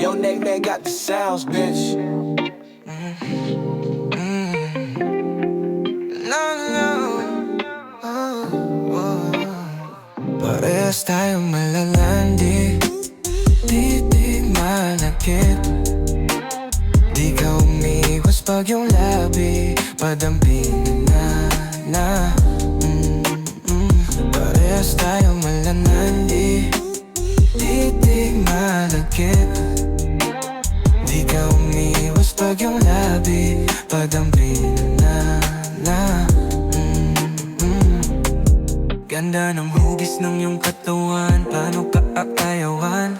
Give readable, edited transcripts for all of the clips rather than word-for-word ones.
Yo, neck man got the sounds, bitch. No, no. Oh, oh. Parehas tayong malalandi, titig malakit. Di ka umiwas pag yung labi padamping na. Parehas tayong malalandi, titig malakit. Di ka umiwas pag yung labi padamping na. Ganda ng hugis ng iyong katawan, paano ka aayawan?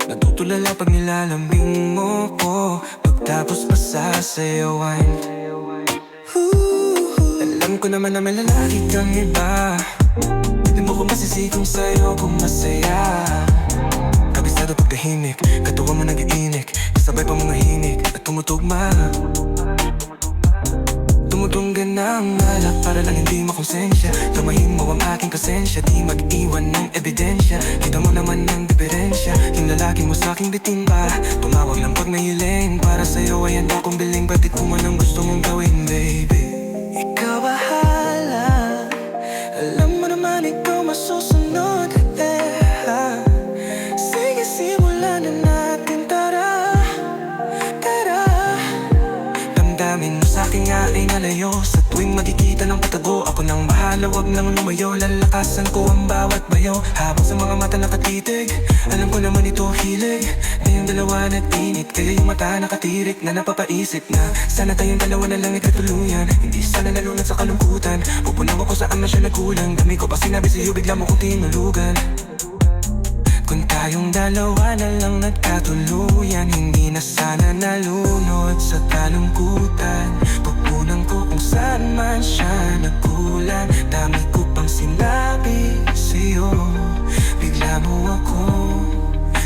Natutulala pag nilalambing mo ko, pagtapos pa sasayawan. Alam ko naman na may lalaki kang iba, di mo ko masisi kung sa'yo kung masaya. Kabisado pag tahimik, katuwa mo nag-iinik, kasabay pa mga hinik at tumutugma. Tumutungga ng alak para lang hindi makonsensya. Tumahin mo ang aking pasensya, di mag-iwan ng ebidensya. Kita mo naman ang diferensya, yung lalaki mo sa'king bitimba. Tumawag lang pag may hiling, para sa'yo ay handa kong biling. Batit mo man ang gusto mong gawin, baby. Ikaw bahala, alam mo naman ikaw masusunod. Sige, simulan na natin, tara. Damdamin mo sa'king aking alayo, sa tuwing makikita ng patago. Ako nang bahala, wag nang lumayo. Lalakasan ko ang bawat bayo, habang sa mga mata nakatitig. Alam ko naman ito hilig, tayong dalawa nag-init. Kaya yung mata nakatirik na napapaisip na sana tayong dalawa na lang ikatuluyan. Hindi sana nalunod sa kalungkutan, pupunaw ako saan na siya nagkulang. Dami ko pa sinabi sa'yo, bigla mo kong tinulugan. Kung tayong dalawa na lang nagkatuluyan, hindi na sana nalunod sa kalungkutan. Pupunan ko kung saan man siya nagkulang. Dami ko pang sinabi sa'yo, bigla mo akong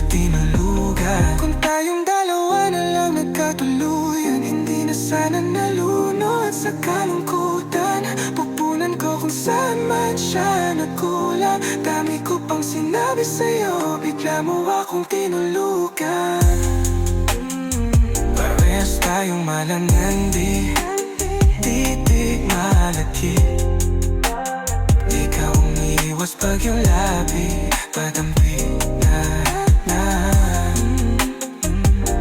tinulugan. Kung tayong dalawa na lang nagkatuluyan, hindi na sana nalunod sa kalungkutan. Pupunan ko kung saan man siya nagkulang. Dami ko pang sinabi sa'yo, bigla mo akong tinulugan. Parehas tayong malanandi, titig malakit. Di ka umiiwas pag yung labi padamping na.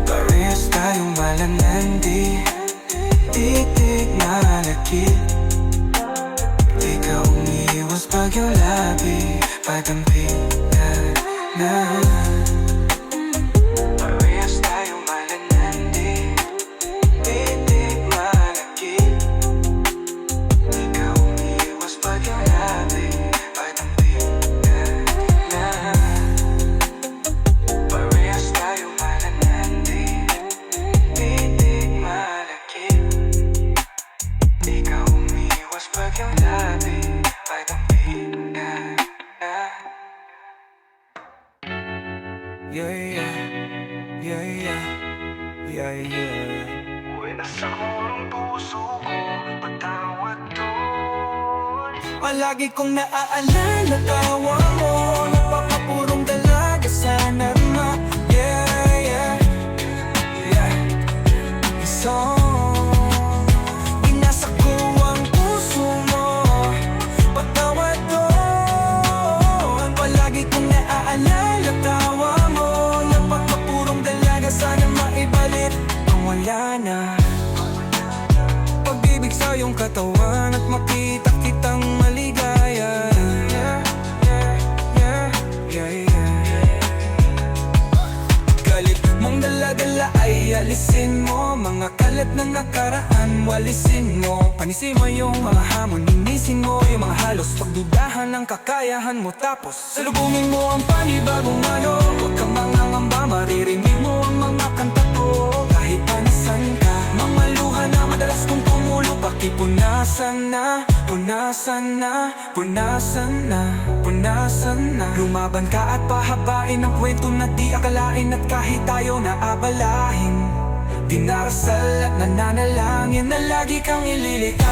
Parehas tayong malanandi, titig malakit. Di ka umiiwas pag yung labi padamping na. Parehas tayong malanandi, titig malakit. Di ka umiiwas pag yung labi padamping na. Parehas tayong malanandi, titig malakit. Di ka umiiwas pag yung labi padamping na. Yeah, yeah, yeah, yeah, yeah, yeah. Uy, nasa kulong puso ko, patawad doon. Palagi kong naaalala tawa mo, napakapurong dalaga sana ma. Yeah, yeah, yeah. So inasa ko ang puso mo, patawad doon. Palagi kong naaalala tawa mo, napakapurong dalaga sana maibalik ang wala na. Pag-ibig sa iyong katawan at makita kitang maligaya. Yeah, yeah, yeah, yeah, yeah. Galit mong dala-dala ay alisin mo, mga kalat na nakaraan walisin mo. Panisin mo yung mga hamon, linisin mo yung mga halos pagdudahan ng kakayahan mo. Tapos salubungin mo ang panibagong ano. Huwag kang mangangamba, maririnig mo ang mga kanta ko. Kahit pa nasan ka, mga luha na madalas kong tumulo, pakipunasan na, punasan na, punasan na, punasan na. Lumaban ka at pahabain ang kwento na di akalain. At kahit tayo na abalahin, dinarasal at nananalangin na lagi kang ililikas.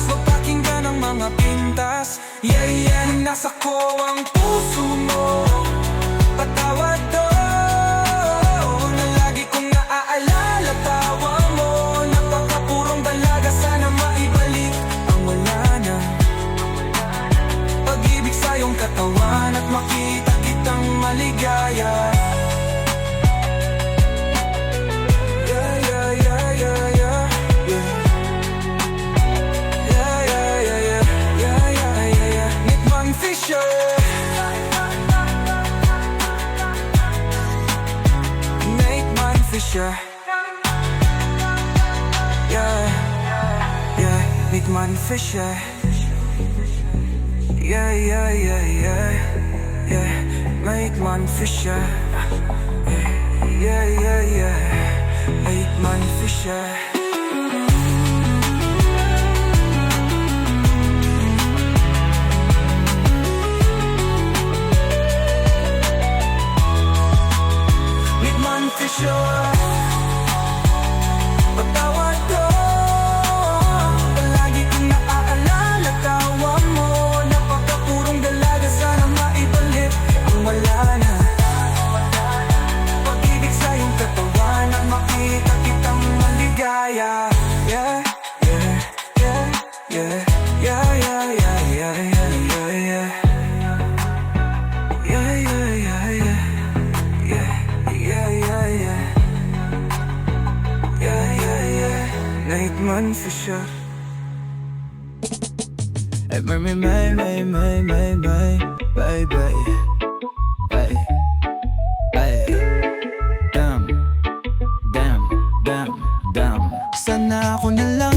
Huwag pakinggan ang mga pintas. Yeah, yeah, nasa ko ang puso mo, patawad katawan at makita kitang maligaya. Yeah, yeah, yeah, yeah, yeah, yeah. Yeah, yeah, yeah, yeah, yeah, yeah, yeah, yeah. Nickman Fisher. Nickman Fisher. Yeah, yeah, Nickman Fisher. Yeah, yeah, yeah, yeah, yeah, Nickman Fisher. Yeah, yeah, yeah, Nickman Fisher. Nickman Fisher. Patawad ko, palagi kong naaalala tawa mo. Napakapurong dalaga, sana maibalik ang wala na. Pag-ibig sa iyong katawan, ang makita kitang maligaya. Yeah, yeah, yeah, yeah, yeah, yeah, yeah, yeah, yeah, yeah, yeah. Yeah, yeah, yeah, yeah, yeah, yeah, yeah, yeah. Yeah, yeah, yeah, Nickman Fisher. Sana ako na lang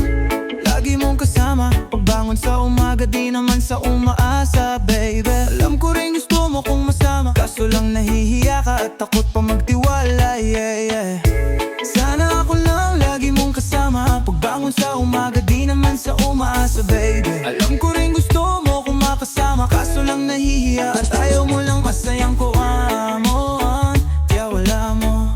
lagi mong kasama. Pagbangon sa umaga, di naman sa umaasa, baby. Alam ko rin gusto mo kong masama, kaso lang nahihiya ka at takot pa magtiwala, yeah, yeah. Sana ako lang lagi mong kasama. Pagbangon sa umaga, di naman sa umaasa, baby. Alam ko rin gusto mo kong makasama, kaso lang nahihiya at ayaw mo lang masayang ko amon. Kaya wala mo,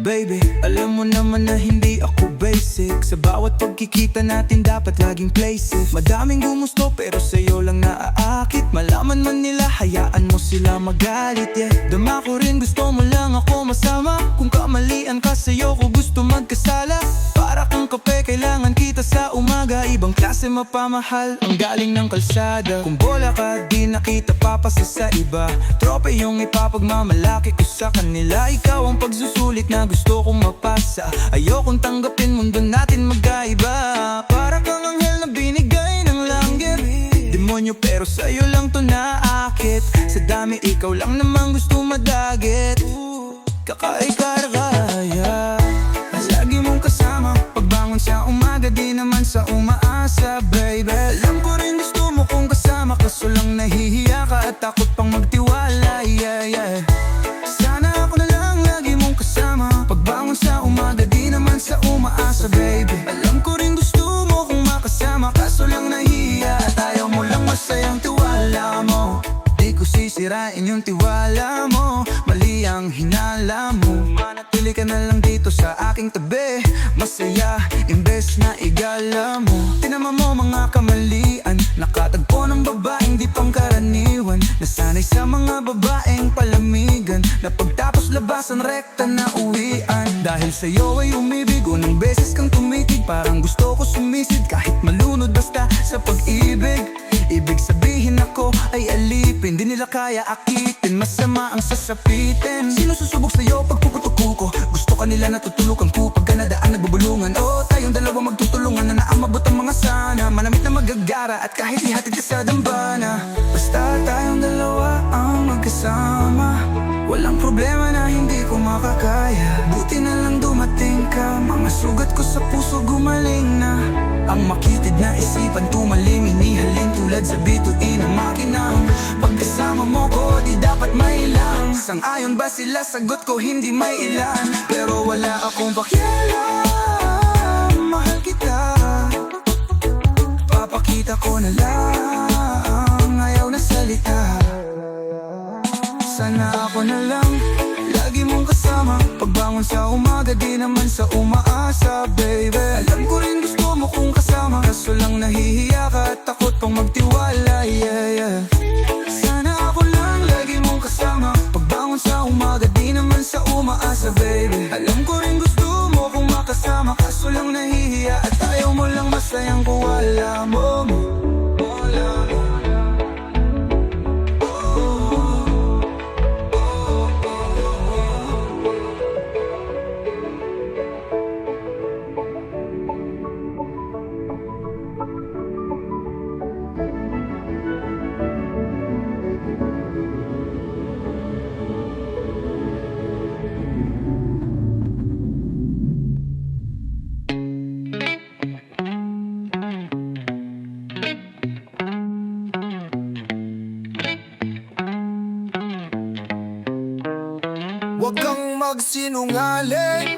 baby. Alam mo naman na hindi ako basic. Sa bawat pagkikita natin dapat laging play safe. Madaming gumusto pero sa'yo lang naaakit. Malaman man nila, hayaan mo sila magalit, yeah. Dama ko rin gusto mo lang ako masama. Kung kamalian ka, sa'yo ko gusto magkasala. Para kang kape, kailangan kita sa umaga. Ibang klase mapamahal, ang galing ng kalsada. Kung bola ka, di nakita papasa sa iba. Trope yung ipapagmamalaki ko sa kanila. Ikaw ang pagsusulit na gusto kong mapasa. Ayokong tanggapin, mundo natin magkaiba. Para kang anghel na binigay ng langit. Demonyo pero sa'yo lang to naakit. Sa dami ikaw lang naman gusto madagit. Kakaikara-kaya lagi mong kasama. Pagbangon sa umaga, di naman sa umaasa, baby. Alam ko rin gusto mo kong kasama, kaso lang nahihiya ka at takot pang magtiwala, yeah, yeah. Sana ako na lang lagi mong kasama. Pagbangon sa umaga, di naman sa umaasa, baby. Alam ko rin gusto mo kong makasama, kaso lang nahihiya at ayaw mo lang masayang tiwala mo. Di ko sisirain yung tiwala mo, mali ang hinala mo. Manatili ka na lang dito sa aking tabi, masaya imbes na igala mo. Tinama mo mga kamalian, nakatagpo ng babaeng di pangkaraniwan. Nasanay sa mga babaeng palamigan, na pagtapos labasan rekta na uwian. Dahil sa'yo ay umibig, unang beses kang tumitig. Parang gusto ko sumisid kahit malunod basta sa pag-ibig. Ibig sabihin ako ay alipin, di nila kaya akitin, masama ang sasapitin. Sino susubok sa'yo pag puputuko ko? Gusto ka nila natutulukan ko pagka nadaan nagbubulungan. Oo, tayong dalawa magtutulungan na naamabot ang mga sana. Malamit na magagara at kahit ihatid ka sa dambana. Basta tayong dalawa ang magkasama, walang problema na hindi ko makakaya. Buti na lang dumating ka, mga sugat ko sa puso gumaling na. Ang makitid na isipan tumalim, inihalin tulad sa bituin ng makina. Pagkasama mo ko, di dapat mailang. Sang-ayon ba sila? Sagot ko hindi may ilan. Pero wala akong pakialam, mahal kita. Papakita ko na lang, ayaw na salita. Sana ako na lang lagi mong kasama. Pagbangon sa umaga, di naman sa umaasa, baby. Alam ko rin gusto mo kong kasama, kaso lang nahihiya ka at takot pang magtiwala, yeah, yeah. Sana ako lang lagi mong kasama. Pagbangon sa umaga, di naman sa umaasa, baby. Alam ko rin gusto mo kong makasama, kaso lang nahihiya at ayaw mo lang masayang kung wala mo. Wala mo. Huwag kang magsinungaling,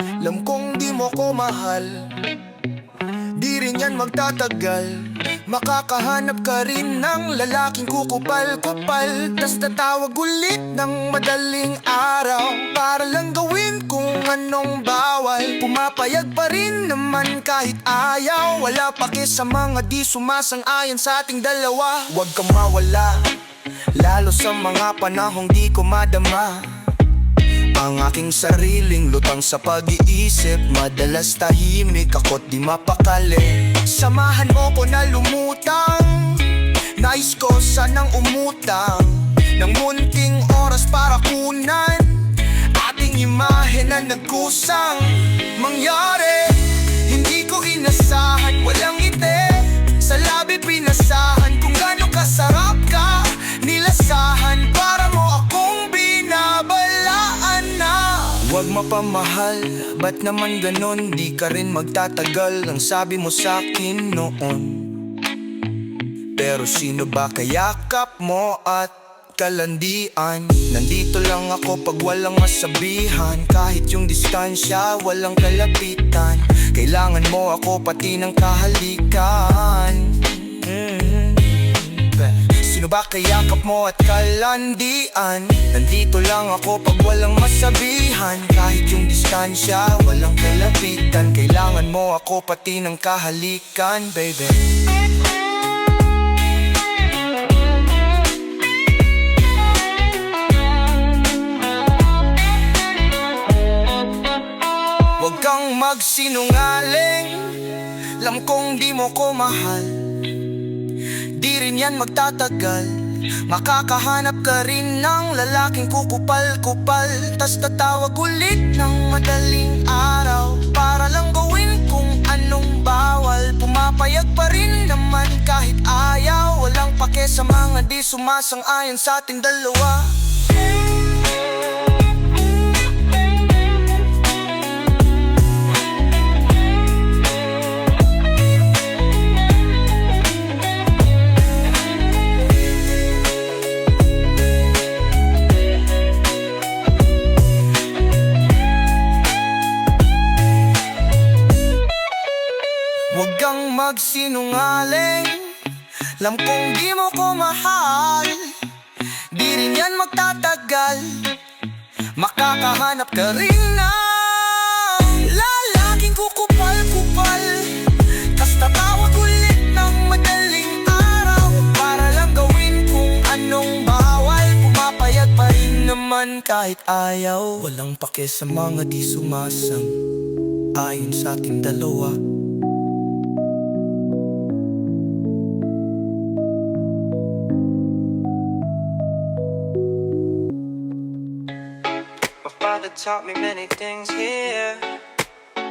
alam kong di mo ko mahal. Di rin yan magtatagal, makakahanap ka rin ng lalaking kukupal-kupal. Tas tatawag ulit ng madaling araw para lang gawin kung anong bawal. Pumapayag pa rin naman kahit ayaw. Wala pake sa mga di sumasang-ayon sa ating dalawa. Huwag kang mawala, lalo sa mga panahong di ko madama. Ang aking sariling lutang sa pag-iisip, madalas tahimik ako't di mapakali. Samahan mo ko na lumutang, nais ko sanang umutang ng munting oras para kunan ating imahe na nagkusang mangyari. Hindi ko inasahan, walang ngiti sa labi pinasahan kung gaano kasarap ka nilasahan para mo akong binabalaan na. Huwag mapamahal, ba't naman ganon? Di ka rin magtatagal, ang sabi mo sa'kin noon. Pero sino ba kayakap mo at kalandian? Nandito lang ako pag walang masabihan, kahit yung distansya walang kalapitan. Kailangan mo ako pati ng kahalikan. Sino ba kayakap mo at kalandian? Nandito lang ako pag walang masabihan, kahit yung distansya walang kalapitan. Kailangan mo ako pati ng kahalikan, baby. Huwag kang magsinungaling, alam kong di mo ko mahal. Di rin yan magtatagal, makakahanap ka rin ng lalaking kukupal-kupal. Tas tatawag ulit ng madaling araw para lang gawin kung anong bawal. Pumapayag pa rin naman kahit ayaw. Walang pake sa mga di sumasang-ayon sa ating dalawa. Huwag kang magsinungaling, alam kong di mo ko mahal. Di rin yan magtatagal, makakahanap ka rin ng lalaking kukupal-kupal. Tas tatawag ulit ng madaling araw para lang gawin kung anong bawal. Pumapayag pa rin naman kahit ayaw. Walang pake sa mga di sumasang ayon sa ating dalawa. Father taught me many things here.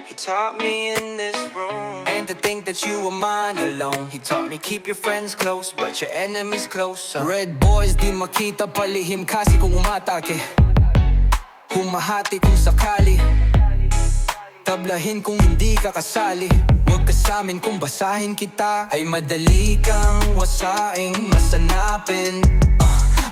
He taught me in this room, and to think that you were mine alone. He taught me keep your friends close, but your enemies closer. Red boys di makita, palihim kasi kung umatake. Humahati kung sakali, tablahin kung hindi ka kasali. Huwag ka sa'min kung basahin kita, ay madali kang wasaing masanapin.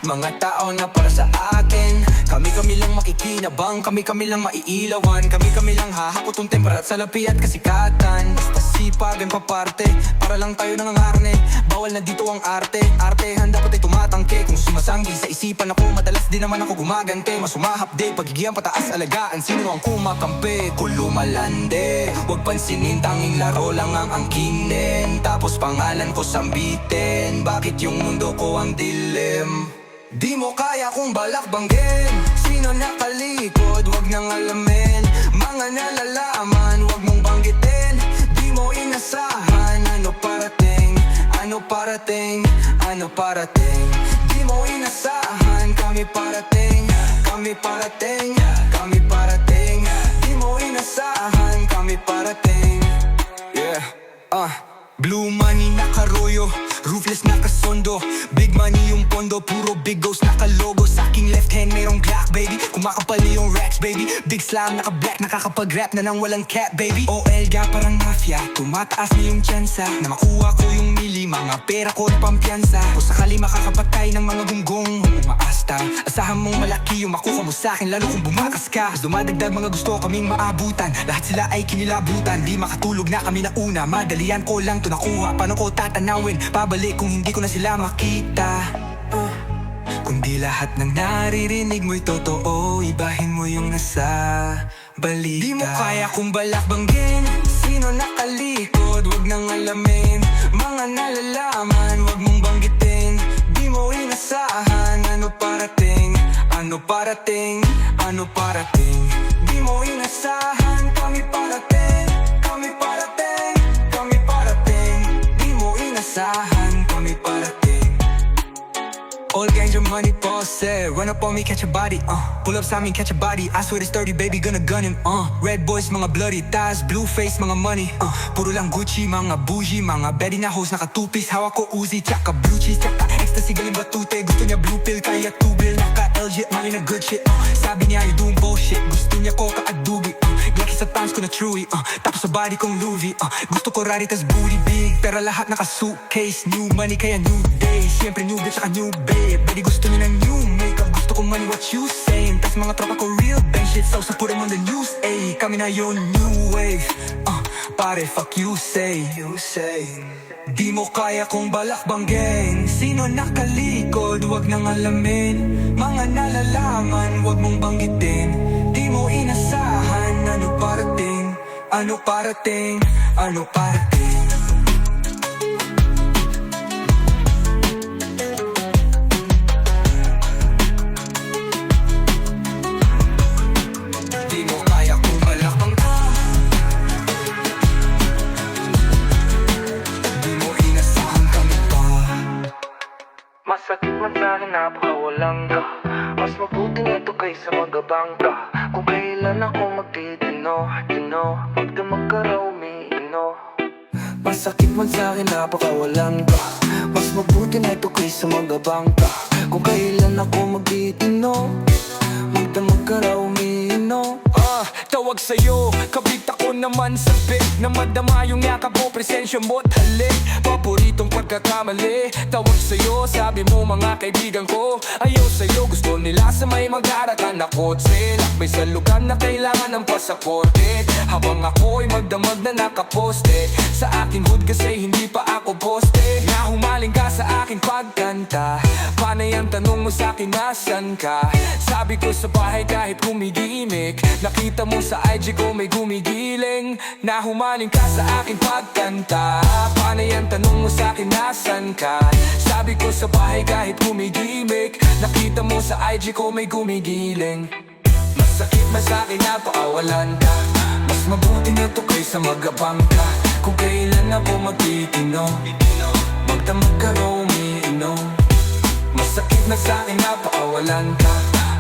Mga tao na para sa akin, kami-kami lang makikinabang, kami-kami lang maiilawan, kami-kami lang hahakot ang tempera at salapi at kasikatan. Basta sipag ang paparte, para lang tayo nangangarne. Bawal na dito ang arte, artehan dapat ay tumatangke. Kung sumasanggi sa isipan ako, madalas din naman ako gumagante. Mas umahapde, pagigiyang pataas alagaan, sino ang kumakampi? Kulumalande, huwag pansinin, tanging laro lang ang angkinin. Tapos pangalan ko sambitin, bakit yung mundo ko ang dilim? Di mo kaya kung balak banggin, sino nakalikod, wag nang alamin. Mga nalalaman, wag mong banggitin. Di mo inasahan, ano parating, ano parating, ano parating. Di mo inasahan, kami parating, kami parating, kami parating. Di mo inasahan, kami parating. Yeah, blue money nakaroyo, ruthless nakasondo. Big money yung pondo, puro big ghost nakalogo. Sa aking left hand mayroong Glock, baby. Kumakapali yung racks, baby. Big slam, naka-black, nakakapag-rap na nang walang cap, baby. OL ga parang mafia, tumataas na yung tsansa na makuha ko yung mili. mga pera ko at pampiyansa. Kung sakali makakapatay ng mga gunggong umaasta, asahan mong malaki yung makuha mo sa'kin, lalo kung bumakas ka. Dumadagdag mga gusto kaming maabutan, lahat sila ay kinilabutan. Di makatulog na kami na una, madalian ko lang to nakuha. Paano ko tatanawin, pabalik kung hindi ko na sila makita. Kundi lahat ng naririnig mo'y totoo, ibahin mo yung nasa balita. Di mo kaya kung balakbanggin sino nakalikod, wag nang alamin. Mga nalalaman, wag mong banggitin. Di mo inasahan, ano parating, ano parating, ano parating. Di mo inasahan, kami parating, kami parating, kami parating. Di mo inasahan, kami parating. All gangs, your money posse. Run up on me, catch a body, pull up sa amin, catch a body. I swear it's 30, baby, gonna gun him, Red boys, mga bloody ties, blue face, mga money, puro lang Gucci, mga bougie, mga Betty na hoes, naka two-piece. Hawak ko Uzi, tsaka blue cheese, tsaka ecstasy, galing batute. Gusto niya blue pill, kaya tubil, naka LG, mali na good shit, sabi niya you doing bullshit. Gusto niya ko ka-adubi, Glocky sa pants ko na Chewy, tapos sa body kong Louis, gusto ko rari tas booty big, pero lahat naka-suitcase. New money, kaya new day, siyempre new bitch, tsaka new babe. Baby, gusto niya ng new makeup, gusto ko money, what you saying? Tas mga tropa ko real bang shit, so put them on the news, ayy. Kami na yun, new wave, pare, fuck you say, you say. Di mo kaya kung balakbanggin sino nakalikod, wag nang alamin. Mga nalalaman, wag mong banggitin. Di mo inasahan, ano parating, ano parating, ano parating. Di mo kaya kung balakbanggin, di mo inasahan, kami pa. Masakit man sa'kin, napakawalang ka. Mas mabuti nito kaysa magabangka. Kung kailan ako magtitino, magdamag ka raw umiino. Masakit man sa'kin, napakawalan ka. Mas mabuti nito kaysa magabangka. Kung kailan ako magtitino, magdamag ka raw umiino. Tawag sa'yo, kabit ako naman sa bit na madama yung yakap mo, presensya mo't halik. Paboritong pagkakamali, tawag sa'yo, sabi mo mga kaibigan ko ayaw sa'yo, gusto nila sa may mag-aratan na kotse. Lakbay sa lugar na kailangan ng pasaporte, habang ako'y magdamag na nakaposte. Sa aking hood kasi hindi pa ako poste. Na humaling ka sa aking pagkanta, panay ang tanong mo sa'kin nasan ka. Sabi ko sa bahay kahit kumidimik, nakita mo sa IG ko may gumigiling. Na humaling ka sa aking pagkanta, panay ang tanong mo sa'kin nasan ka. Sabi ko sa bahay kahit kumidimik, nakita mo sa IG ko may gumigiling. Masakit man sa'kin, napakawalan ka. Mas mabuti na to kaysa magabang ka. Kung kailan ako magtitino, magdamag ka raw umiinom. Masakit na sa'kin, napakawalan ka.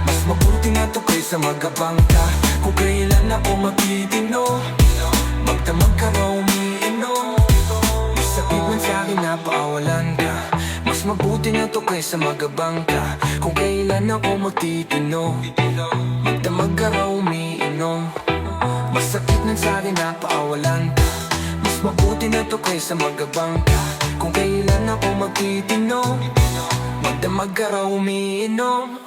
Mas mabuti na to kaysa magabang ka. Kung kailan ako magtitino, magdamag ka raw umiinom. Masakit man sa'kin, napakawalan ka. Mas mabuti na to kaysa magabang ka. Kung kailan ako magtitino, magdamag ka raw umiinom. Masakit man sa'kin, napakawalan ka. Mas mabuti na to kaysa magabang ka. Kung kailan ako magtitino, magdamag ka raw umiinom.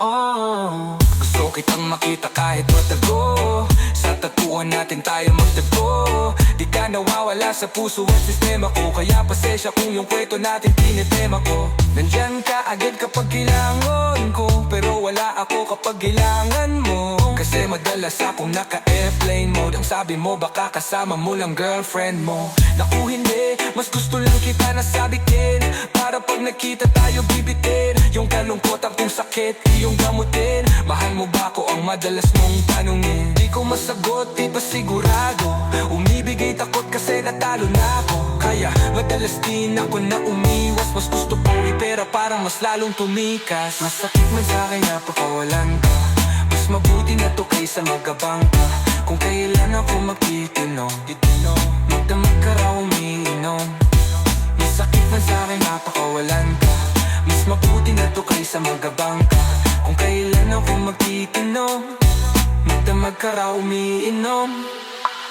Gusto kitang makita kahit matago, sa tatuan natin tayo magtago. Di ka nawawala sa puso at sistema ko, kaya pasensya kung yung kwento natin tinitema ko. Nandyan ka agad kapag kailangan ko, pero wala ako kapag kailangan mo. Kasi madalas akong naka-airplane mode. Ang sabi mo baka kasama mo lang girlfriend mo. Naku hindi, mas gusto lang kita nasabitin, para pag nakita tayo bibitin. Yung kalungkot ang kung sakit, iyong gamutin. Mahal mo ba ako ang madalas mong tanungin? Di ko masagot, di pa sigurado. Umibigay takot kasi natalo na ako. Kaya madalas din ako na umiwas. Mas gusto pong ipera para mas lalong tumikas. Masakit man sa'kin, napakawalan ka. Mas mabuti na to kaysa magabang ka. Kung kailan ako magtitino, magdamag ka raw umiinom. Masakit man sa'kin, napakawalan ka. Mas mabuti na to kaysa magabang ka. Kung kailan ako magtitino, magdamag ka raw umiinom.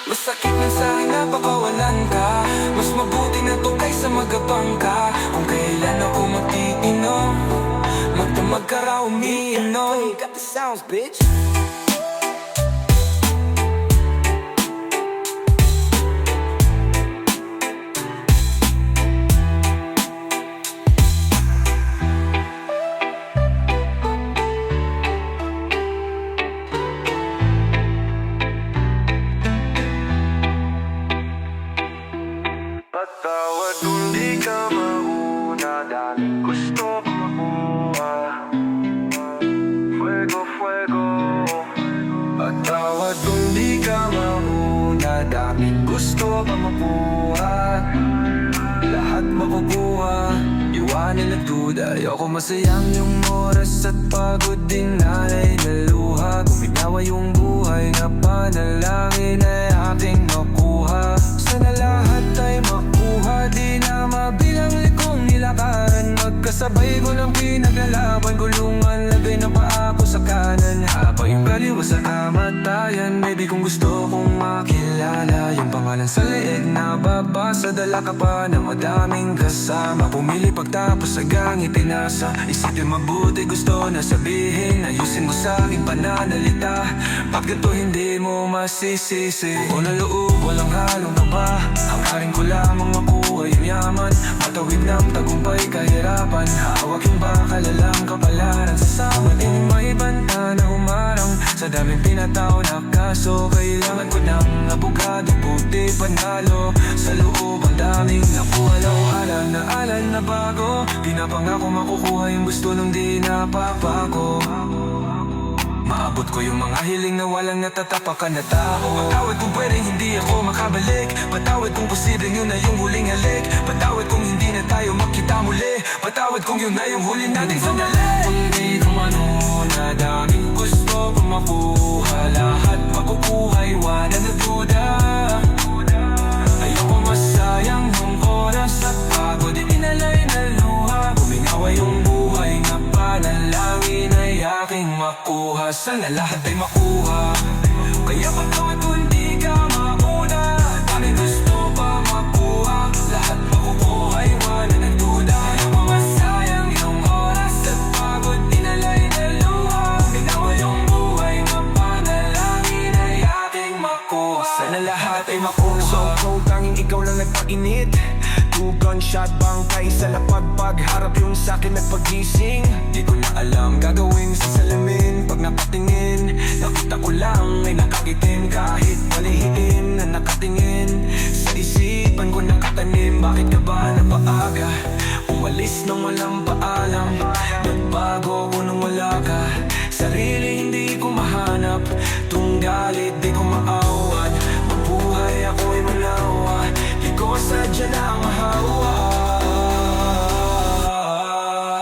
Masakit man sa'kin na papawalan ka. Mas mabuti na to kaysa magabang ka. Kung kailan ako magtitino, magdamag ka raw umiinom. Got the sounds, bitch. Patawad kung di ka mauna, daming gusto ko makuha. Fuego, fuego. Patawad kung di ka mauna, daming gusto pa makuha. Lahat makukuha, iwanan at duda. Ayoko masayang yung oras at pagod din alay na luha. Kung binawa yung buhay na panalangin ay aking makuha. Sana lahat ay makuha, di na mabilang likong nilakaran. Magkasabay ko ng pinaglalaban, gulungan, lagay ng paa ko sa kanan. Habang yung baliw sa kamatayan, maybe kung gusto kong makilala yung pangalan sa leeg na babasa, dala ka pa ng madaming kasama. Pumili pagtapos agang ipinasa, isipin mabuti gusto na sabihin. Ayusin mo sa aking pananalita, pag ganito hindi mo masisisi. O na loob, walang halong kaba, hangarin ko lamang makuha yung yaman. Matawid ng tagumpay kahirapan, hawak yung bakalalang kapalaran. Sasama din may banta na humarang sa daming pinatao na kaso. Kailangan ko ng abogado, buti panalo. Sa loob ang daming nakuha lang, alam na bago. Pinapangako makukuha yung gusto nung di napapako. Maabot ko yung mga hiling na walang natatapakan na tao. Patawad kung pwedeng hindi ako makabalik. Patawad kung posibleng yun na yung huling halik. Patawad kung hindi na tayo makita muli. Patawad kung yun na yung huli nating sandali. Hindi ko manuna, daming gusto ko makuha. Lahat makukuha, iwanan na duda. Ayoko masayang yung oras at pagod, inalay na luha. Bumingawa yung buhay na panalangin ay aking makuha. Sana lahat ay makuha, kaya patawad kung di ka mauna. Daming gusto pa makuha, lahat makukuha, iwanan ang duda. Ayoko masayang yung oras at pagod, inalay na luha. Bumingawa yung buhay na panalangin ay aking makuha. Sana lahat ay makuha. So cold, tanging ikaw lang nagpainit. Two gunshot bangkay sa lapagpagharap yung sakin at pagising. Di ko na alam gagawin sa salamin. Pag napatingin, nakita ko lang ay nakakitin. Kahit malihiin na nakatingin, sa isipan ko nakatanim. Bakit ka ba napaaga? Umalis nang walang paalam. Nagbago ko nung wala ka. Sarili hindi ko mahanap. Tunggalit di ko maawat. Mabuhay ako'y malawa. Di ko sadya na mahawa.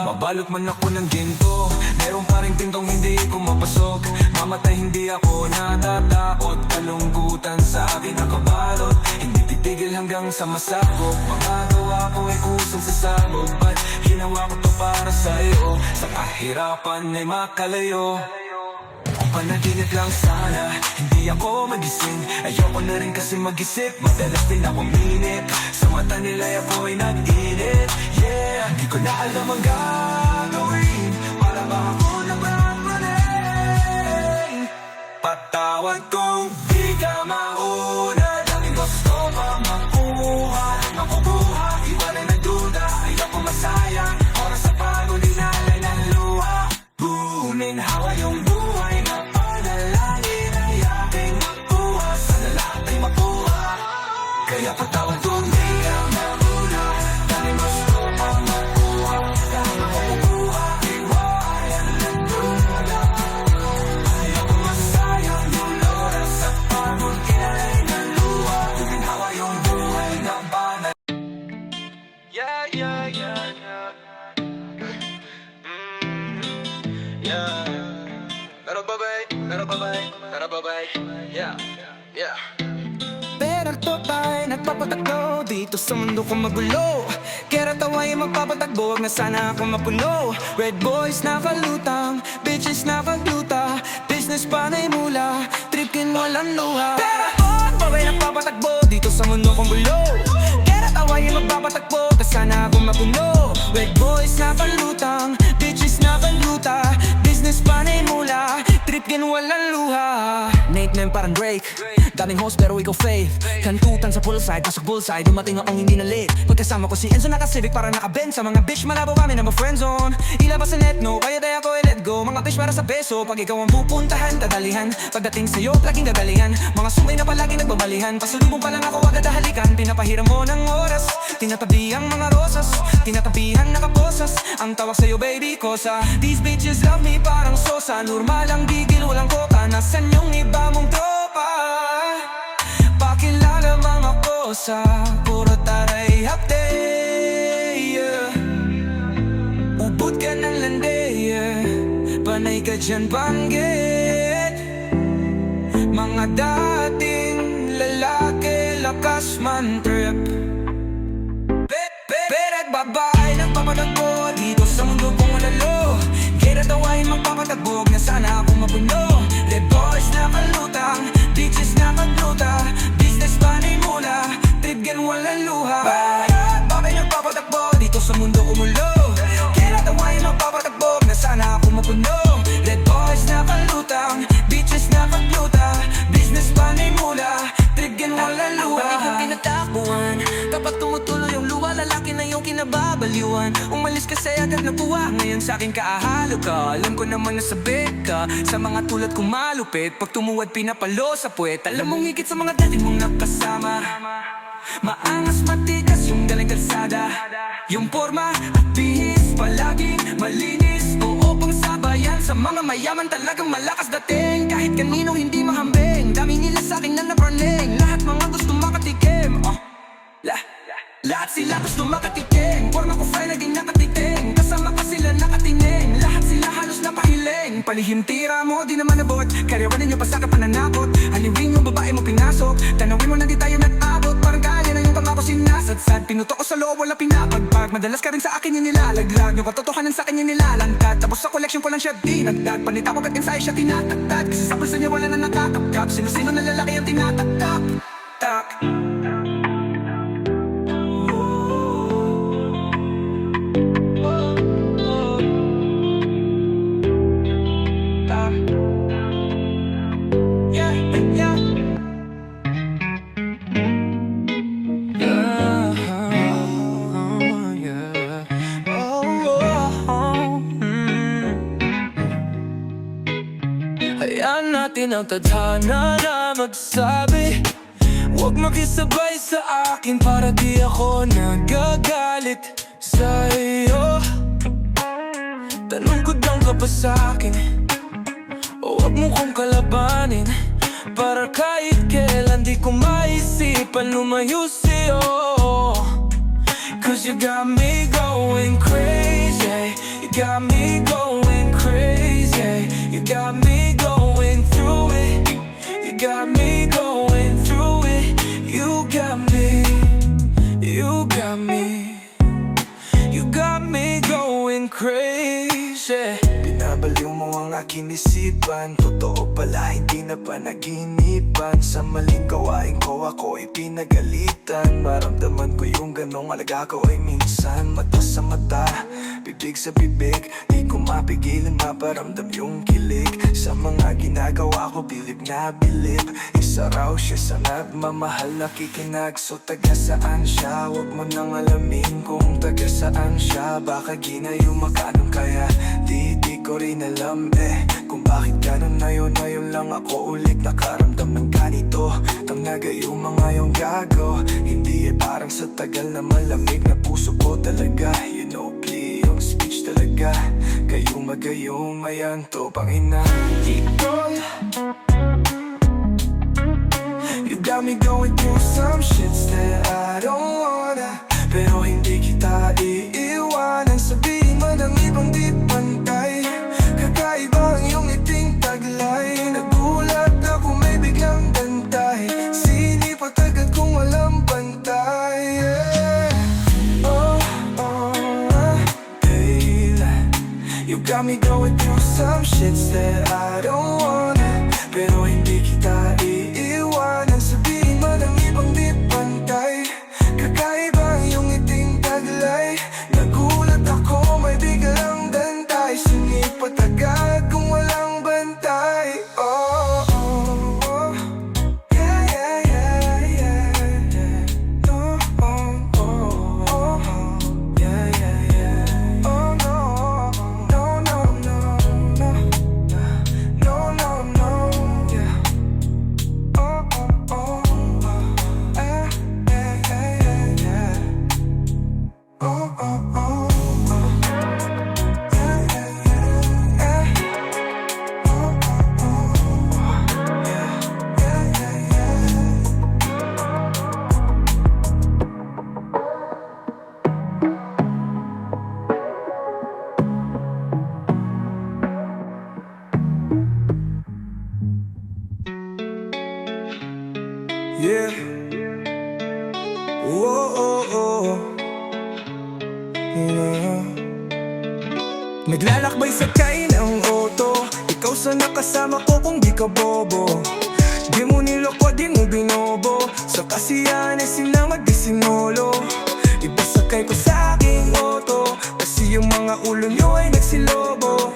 Mabalot man ako ng ginto, meron pa rin pintong hindi ko mapasok. Mamatay hindi ako natatakot. Kalungkutan sa akin nakabalot, hindi titigil hanggang sa masakop. Mga gawa ko ay kusang sa sabog, ba't ginawa ko to para sa'yo? Sa kahirapan ay makalayo. Kung panaginip lang sana, hindi ako magising. Ayoko na rin kasi mag-isip, madalas din ako minip. Sa mata nila ako'y nag-init. Yeah, di ko na alam ang gagawin para ba ako nababaling. Patawad kung di ka mauna, daming gusto pa makuha. Makukuha, iwanan na duda. Ayoko masayang oras sa pagod, inalay ng luha. Buminhawa yung buhay na panalangin ay aking makuha. Sana lahat ay makuha, kaya patawad kung di ka mauna. Daming gusto pa makuha, dahil makukuha, iwanan ng duda. Ayoko masayang yung oras sa pagod, inalay ng luha. Buminhawa yung buhay na panalangin. Yeah. Meron ba, bay? Yeah. Pero to tayo nagpapatakbo dito sa mundo kong magulo. Kaya tawa'y magpapatagbo, wag na sana ako mapuno. Red boys nakalutang, bitches nakagluta. Business panay mula, tripkin walang luha. Pero on, baway na magpapatagbo dito sa mundo kong gulo. Kaya tawayin magpapatagbo, tas sana ako magulo. Red boys na palutang, bitches na baluta, business panay mula, trip din walang luha. Nickname parang Drake, daming host pero ikaw faith. Kantutan sa poolside, pasok bullseye, dumating akong hindi na late. Pagkasama ko si Enzo naka-civic para naka-bend. Sa mga bitch malabo kami na ma-friendzone. Ilabas sa net no, kaya tayo ko i-let go. Mga bitch para sa peso, pag ikaw ang pupuntahan, dadalihan. Pagdating sa'yo, laging gagalingan. Mga sumay na palagi nagbabalihan. Pasalubong pa lang ako agad halikan. Pinapahiram mo ng oras, tinatabi ang mga rosas, tinatabihan nakaposas. Ang tawag sa'yo baby kosa. These bitches love me parang sosa. Normal ang gigil, walang kota. Nasaan yung iba mong tropa? Pakilala mga kosa, puro taray hapte, yeah. Ubod ka ng lande, yeah. Panay ka dyan banggit. Mga dating lalaki, lakas man trip. Perek babae, nagpapadagpo dito sa mundo kong alalo. Kaya tawain magpapatagbog na sana ako mapuno. Red boys na kalutang, bitches na magluta, business panay mula, trip gan walang luha. Bakit nagpapatakbo dito sa mundo kumulo? Kaya tawain magpapatagbog na sana ako mapuno. Red boys na kalutang, bitches na magluta, business panay mula, trip gan walang luha. Bakit kang tinatakbuhan? Kapag tumutuloy yung luha, lalaki na yung kinababaliwan. Umalis kasi agad na puwa, ngayon sa'kin kaahalo ka. Alam ko naman nasabik ka sa mga tulad kong malupit. Pag tumuwad pinapalo sa puwet, alam mong higit sa mga dati mong nakasama. Maangas matikas yung dalang kalsada, yung forma at bihis palaging malinis. Oo pang sabayan sa mga mayaman, talagang malakas dating. Kahit kanino hindi mahambing, dami nila sa'kin na napraning. Lahat mga gusto makatikim, lahat sila gusto makatikim. Forma ko fry naging nakatiting, kasama pa sila nakatingin. Lahat sila halos napahiling. Palihim tira mo, di naman nabot. Karyawanin niyo pa sa kapananakot. Haliwin yung babae mo pinasok. Tanawin mo na di tayo nag-abot. Parang kaya na yung pangako sinasadsad. Pinuto ko sa loob, wala pinapagpag. Madalas ka rin sa akin yung nilalaglag. Yung patotohanan sa akin yung nilalangkad. Tapos sa collection ko lang siya dinagdag. Panita ko kat ensayo siya tinatagtad. Kasi sa pulsa niya wala na nakakapkap. Sino-sino na lalaki ang tinatagtap. Tak. Hayaan natin ang tadhana na magsabi. Huwag makisabay sa akin para di ako nagagalit sa iyo. Tanong ko lang ka ba sa akin? O huwag mo kong kalabanin, para kahit kailan di ko maisipan lumayo sa'yo. Cause you got me going crazy, you got me going crazy, you got me going through it, you got me going through it, you got me, you got me, you got me going crazy. Binabaliw mo ang aking isipan, totoo pala hindi na panaginipan. Sa maling gawain ko ako'y pinagalitan. Maramdaman ko yung ganong alaga ko ay minsan. Mata sa mata, bibig sa bibig, di ko mapigilan maparamdam yung kilig. Sa mga ginagawa ko bilib na bilib. Isa raw siya sa nagmamahal nakikinag. So taga saan siya? Huwag mo nang alamin kung taga saan siya. Baka ginayuma ka nung kaya di ko rin alam kung bakit ganun na yun lang ako ulit nakaramdam ng ganito. Tang nagayuma ngayong gago, hindi parang sa tagal na malamig na puso ko talaga. You know plea yung speech talaga. Gayong ayan to pang ina. You got me going through some shits that I don't wanna, pero hindi kita iiwanan. Sabihin man ang ibang di pantay, kakaiba ang iyong iting taglay. Nagulat ako may biglang bantay, sinipag agad kung walang bantay, yeah. Babe, you got me going through some shits that I don't wanna, pero hindi kita iiwanan. Sabihin man ang ibang Yeah. Oh, oh, oh. Yeah. Naglalakbay sakay ng auto, ikaw sana kasama ko kung di ka bobo. Di mo niloko, di mo binobo, sa kasiyahan ay sinama di sinolo. Iba sakay ko sa aking auto, kasi yung mga ulo nyo ay nagsilobo.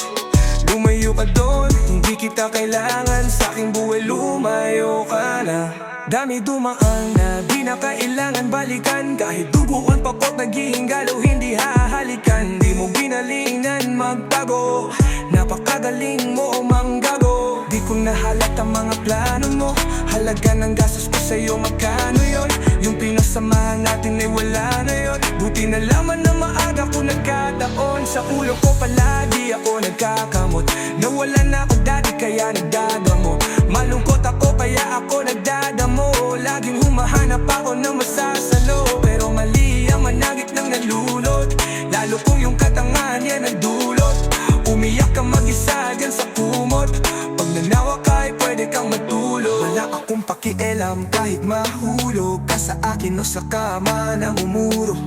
Lumayo ka doon, hindi kita kailangan, sa aking buhay lumayo ka na. Dami dumaan na, di na kailangan balikan, kahit duguan pakot naghihingalo, hindi hahalikan. Di mo ginalingan magtago, napakagaling mo manggago. Di ko nahalat ang mga plano mo, halaga ng gastos ko sa'yo magkano yon. Yung pinasamahan natin ay wala na yon. Buti na lamang na maaga ko nagkataon, sa ulo ko palagi ako nagkakamot. Nawalan na ako dati kaya nagdadamo, malungkot ako kaya ako nagdadamo. Laging humahanap ako ng masasalo, pero mali ang managit ng nalulot. Lalo kung yung katangahan yan ang dulot, umiyak ka mag-isa dyan sa kumot. Pag nanawa ka ay pwede kang matulog. Wala akong pakialam kahit mahulog ka sa akin o sa kama na umuro.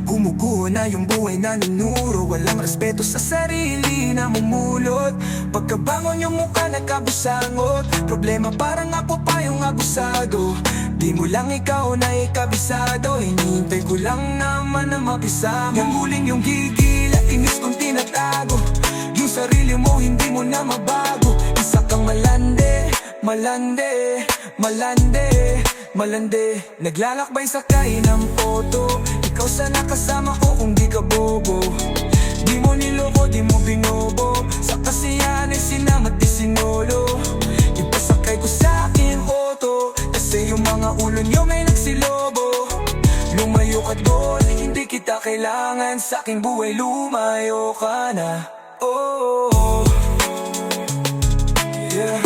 Gumuguho na yung buhay na ninuro, walang respeto sa sarili na mumulot. Pagkabangon yung mukha nagkabusangot, problema parang ako pa yung abusado. Di mo lang ikaw na ikabisado, hinihintay ko lang naman na mabisa mo. Yung huling yung gigil at inis kong tinatago, yung sarili mo hindi mo na mabago. Isa kang malande, malande, malande, malande. Naglalakbay sakay ng auto, ikaw sana kasama ko kung di ka bobo. Di mo niloko, di mo binobo, sa kasiyahan ay sinama't di sinolo. Ipasakay ko sa aking auto, kasi yung mga ulo nyo may nagsilobo. Lumayo ka doon, hindi kita kailangan, sa aking buhay lumayo ka na. Oh, oh, oh. Yeah.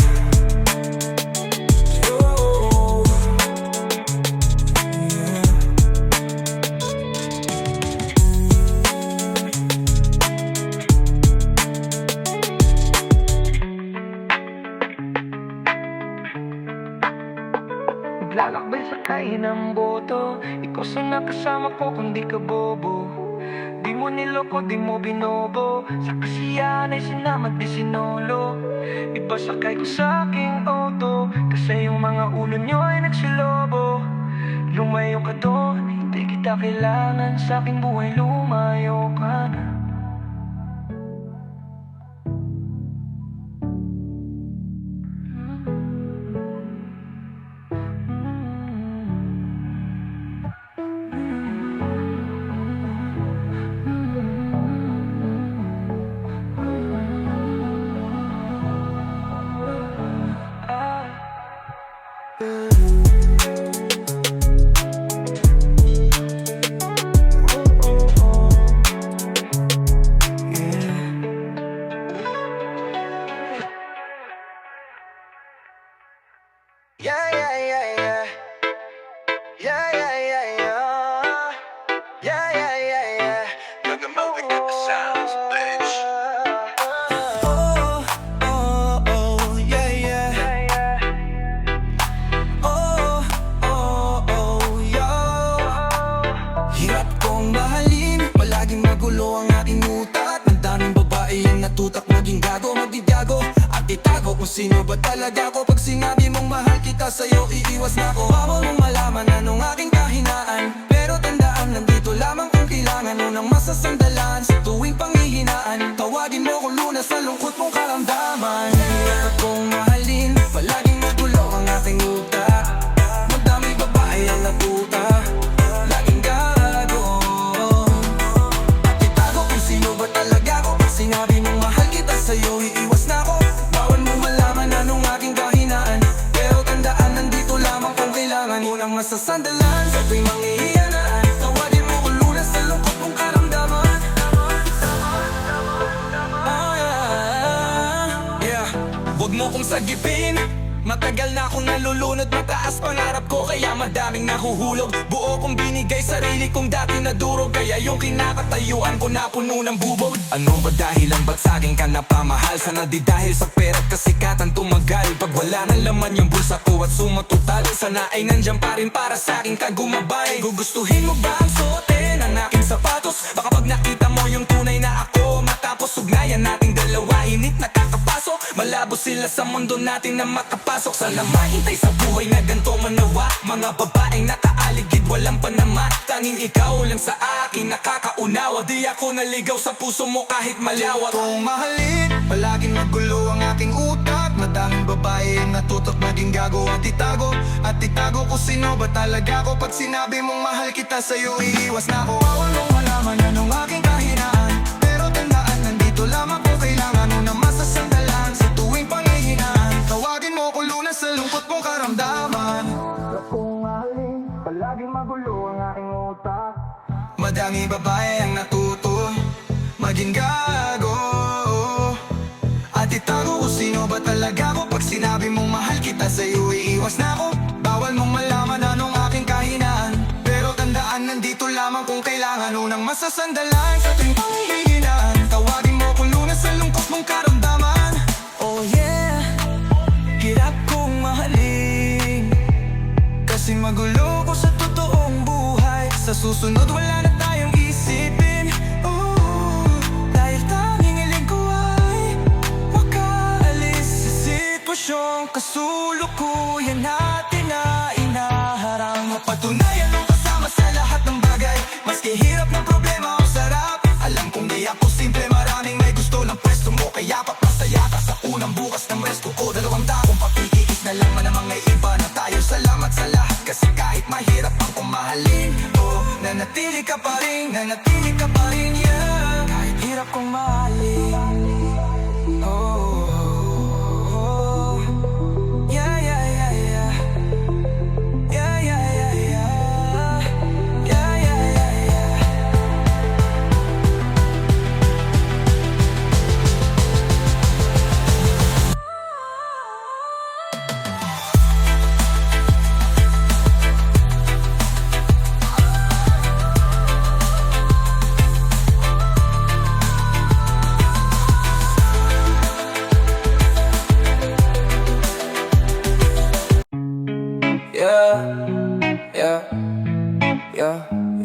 Naglalakbay sakay ng boto, ikaw sana kasama ko kung di ka bobo. Di mo niloko, di mo binobo, sa kasiyahan ay sinama't di sinolo. Iba sakay ko sa aking auto, kasi yung mga ulo nyo ay nagsilobo. Lumayo ka doon, hindi kita kailangan, sa aking buhay lumayo ka na. Yeah, yeah, yeah, yeah. Yeah, yeah, yeah, yeah. Yeah, yeah, yeah, yeah. You're the movie got the sounds, bitch. Oh, oh, oh, yeah, yeah. Oh, oh, oh, yo. Hirap kong mahalin, palaging magulo ang aking utak. Ang daming babae ang natutak, maging gago, magbibiyago at itago kung sino ba talaga ako. Pag sinabi mong mahal kita, sa'yo iiwas na ako. Bawal mong malaman anong aking kahinaan, pero tandaan, nandito lamang kung kailangan mo ng masasandalan. Sa tuwing panghihinaan, tawagin mo kung lunas sa lungkot mong karamdaman. Hirap kong mahalin, palaging magulo ang aking utak. Madaming babae ang natuta, laging gago at itago kung sino ba talaga ako. Pag sinabi mong mahal kita, sa'yo iiwas na ako. Bawal mo malaman anong aking kahinaan, pero tandaan, nandito lamang kung kailangan mo ng masasandalan. Sa tuwing manghihinaan, tawagin mo kung lunas sa lungkot mong karamdaman. Oh, yeah. Yeah. Huwag mo kong sagipin, Matagal na akong nalulunod, mataas pangarap ko kaya madaming nahuhulog. Buo kong binigay sarili kong dati nadurog, kaya yung kinakatayuan ko napuno ng bubog. Ano ba dahilan ba't sa'kin ka napamahal? Sana di dahil sa pera't kasikatan tumagal. Pag wala ng laman yung bulsa ko at sumatotal, sana ay nandyan pa rin para sa'kin ka gumabay. Gugustuhin mo ba ang suotin ang aking sapatos? Baka pag nakita mo yung tunay na ako, matapos ugnayan nating dalawa, init nakakapasok. Malabo sila sa mundo natin na makapasok. Sana mahintay sa buhay na ganito manawa. Mga babaeng nakaaligid walang panama, tanging ikaw lang sa akin nakakaunawa. Di ako naligaw sa puso mo kahit malawak. Kung mahalin, palaging magulo ang aking utak. Madaming babae ang natutok maging gago at itago. At itago ko sino ba talaga ko. Pag sinabi mong mahal kita sa'yo, iiwas na ako. Bawal mong malaman anong aking kahinaan, pero tandaan nandito lamang ko. Kailangan mo na masasandalan sa tuwing panghihinaan. Tawagin mo ko lunas sa lungkot mong karamdaman. Kung mahalin, palaging magulo ang aking utak. Madaming babae ang natuto maging gago at itago ko sino ba talaga ko. Pag sinabi mong mahal kita sa'yo, iiwas na ako. Bawal mong malaman anong aking kahinaan, pero tandaan nandito lamang kung kailangan unang masasandalan sa tuwing panghihinaan. Tawagin mo kung lunas sa lungkot mong karamdaman. Oh yeah, hirap kong mahalin kasi magulo ko sa totoong buhay. Sa susunod wala na tayong isipin. Dahil tanging hiling ko ay makaalis sa sitwasyong kasulukuyan natin na inaharang. Mapatunayan mo kasama sa lahat ng bagay, maski hirap ng problema o sarap. Alam kong di ako simple, maraming may gusto ng pwesto mo, kaya papasaya ka sa unang bukas ng resto ko. 2 taong papikikis na lang man ang mga iba na tayo. Salamat sa lahat kasi kahit mahirap ang kumahalin, nanatili ka pa rin, nanatili ka pa rin, yeah. Kahit hirap kong mahalin, yeah, yeah, yeah, yeah. Yeah, yeah, yeah, yeah. Yeah, yeah, yeah, yeah.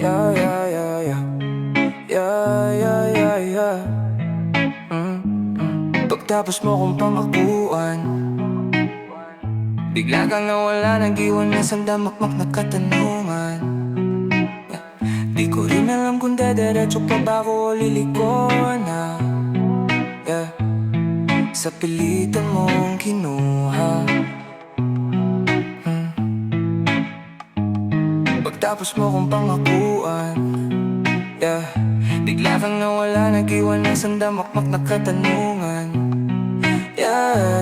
Yeah, yeah, yeah, yeah, yeah, yeah, yeah, yeah, yeah, yeah. Pagtapos mo kong pangakuan, bigla kang nawala, nag-iwan na sa damakmak na katanungan. Di ko rin alam kung dederecho pa ba ako o liliko na, sa pilitan mong kinuha. Pagtapos mo kong pangakuan, bigla kang nawala, nag-iwan na sa damakmak na katanungan.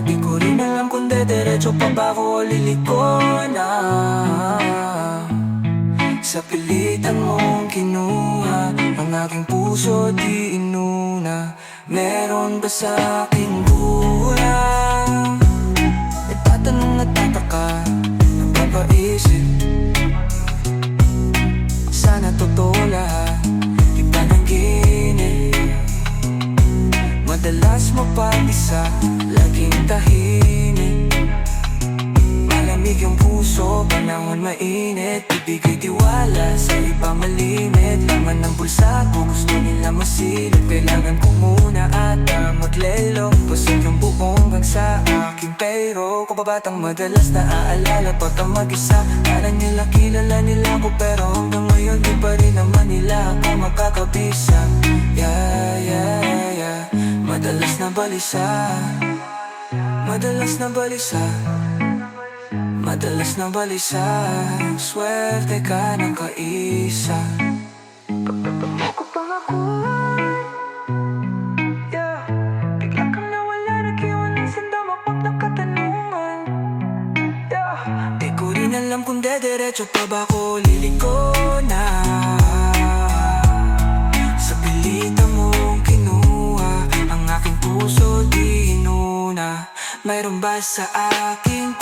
Di ko rin alam kung dederecho pa ba ako o liliko na, sa pilitan mong kinuha. Ang aking puso di inuna. Meron ba sa aking buhay? Nagtatanong at tataka, napapaisip, sana totoo lahat, di panaginip. Madalas mapag-isa, laging tahimik. Malamig yung puso, panahon mainit. Ibigay tiwala sa iba malimit. Laman ng bulsa ko, gusto nila masilip. Kailangan ko muna ata maglelo. Pasok yung buong hanggang sa aking pero kababatang madalas naaalala pag ang mag-isa. Kala nila kilala nila ko, pero hanggang ngayon di pa rin naman nila ako makakabisa. Yeah, yeah, yeah. Madalas na balisa, madalas na balisa, madalas na balisa. Swerte ka ng kaisa. Ako pangakuan, yeah. Bigla kang nawala, nag-iwan ng sandamakmak na katanungan, yeah. Di ko rin alam kung dederecho pa ba ko liliko na, sa pilitan mong kinuha. Ang aking puso di inuna. Mayroon ba sa aking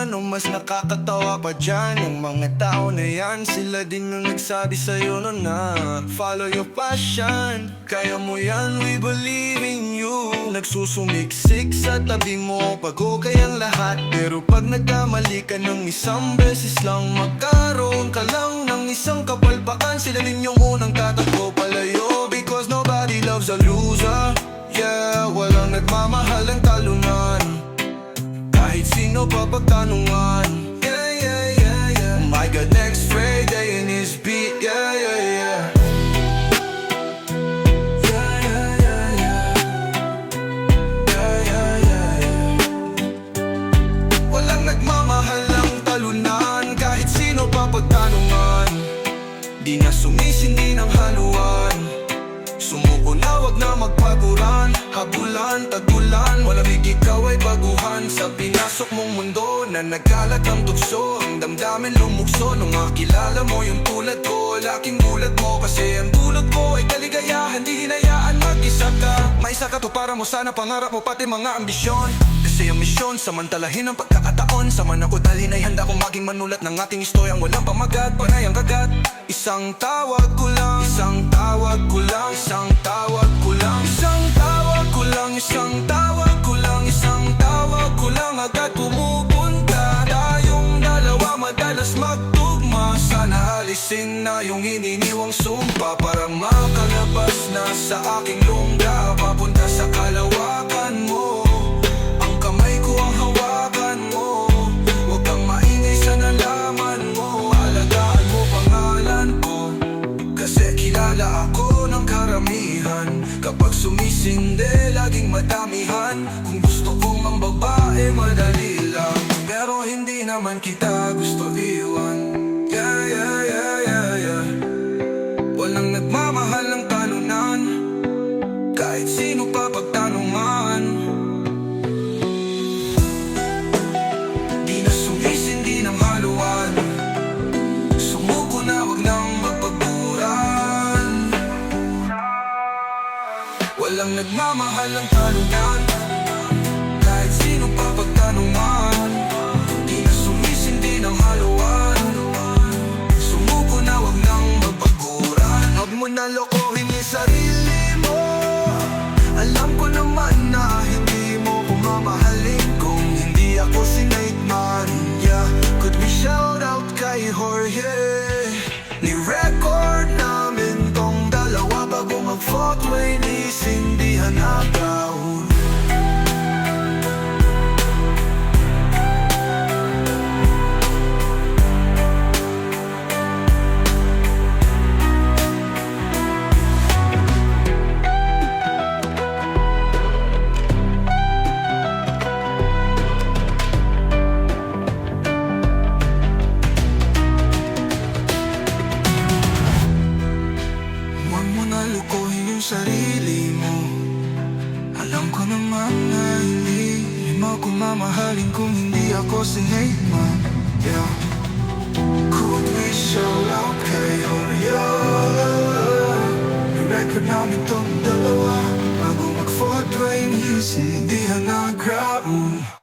ano mas nakakatawa pa dyan? Yung mga tao na yan, sila din yung nagsabi sa'yo no na follow your passion, kaya mo yan, we believe in you. Nagsusumiksik sa tabi mo pag okay ang lahat, pero pag nagkamali ka ng isang beses lang, magkaroon ka lang ng isang kapalpakan, sila din yung unang tatakbo palayo. Because nobody loves a loser, yeah, walang nagmamahal ang talunan, kahit sino pa pagtanungan. Yeah, yeah, yeah, yeah. Oh my God, next Friday in his beat. Yeah, yeah, yeah. Yeah, yeah, yeah, yeah. Yeah, yeah, yeah, yeah. Walang nagmamahal ang talunan, kahit sino pa pagtanungan. Di na sumisindi ng haluan, sumuko na wag na magpaguran. Habulan, tagulan, malamig ikaw ay baguhan. Sa pinasok mong mundo na nagkalat ang tukso, ang damdamin lumukso nung makilala mo yung tulad ko. Laking gulat mo kasi ang dulot ko ay kaligayahan, di hinayaan mag-isa ka. May isa ka to para mo sana pangarap mo pati mga ambisyon. Kasi ang misyon, samantalahin ang pagkakataon. Sama na ko dahil ay handa kong maging manulat ng ating istoryang walang pamagat, panay ang kagat. Isang tawag ko lang, isang tawag ko lang, isang tawag ko lang, isang tawag ko lang, isang tawag ko lang, isang tawag ko lang, agad pumupunta. Tayong dalawa madalas magtugma, sana alisin na yung hininiwang sumpa para makalabas na sa aking lungga, papunta sa kalawakan mo. Ang kamay ko ang hawakan mo, huwag kang maingay sa nalaman mo. Alagaan mo pangalan ko, kasi kilala ako ng karamihan. Kapag sumisinde, laging madamihan. Kung gusto kong ang babae, madali lang, pero hindi naman kita gusto iwan. Yeah, yeah, yeah, yeah, yeah. Walang nagmamahal ang talunan, kahit sino pa pagtanungan. Di na sumisindi ng haluan, sumuko na wag nang magpaguran. Walang nagmamahal ang talunan, kahit sino pa pagtanungan. Di na sumisindi ng haluan, sumuko na wag nang magpaguran. Huwag mo na lokohin yung sarili mo, alam ko naman na hindi mo ko mamahalin kung hindi ako si Nate Man. Yeah, could we shout out kay Jorge? Ni-record namin tong dalawa bago mag-4-way, nisindihan ang crowd. Huwag mo na lukuhin yung sarili mo, alam ko naman na hindi mo ko mamahalin kung hindi ako si Nate Man. Yeah, could we show out kay Oreo? I-record namin tong dalawa bago mag-4-way, nisindihan ang crowd.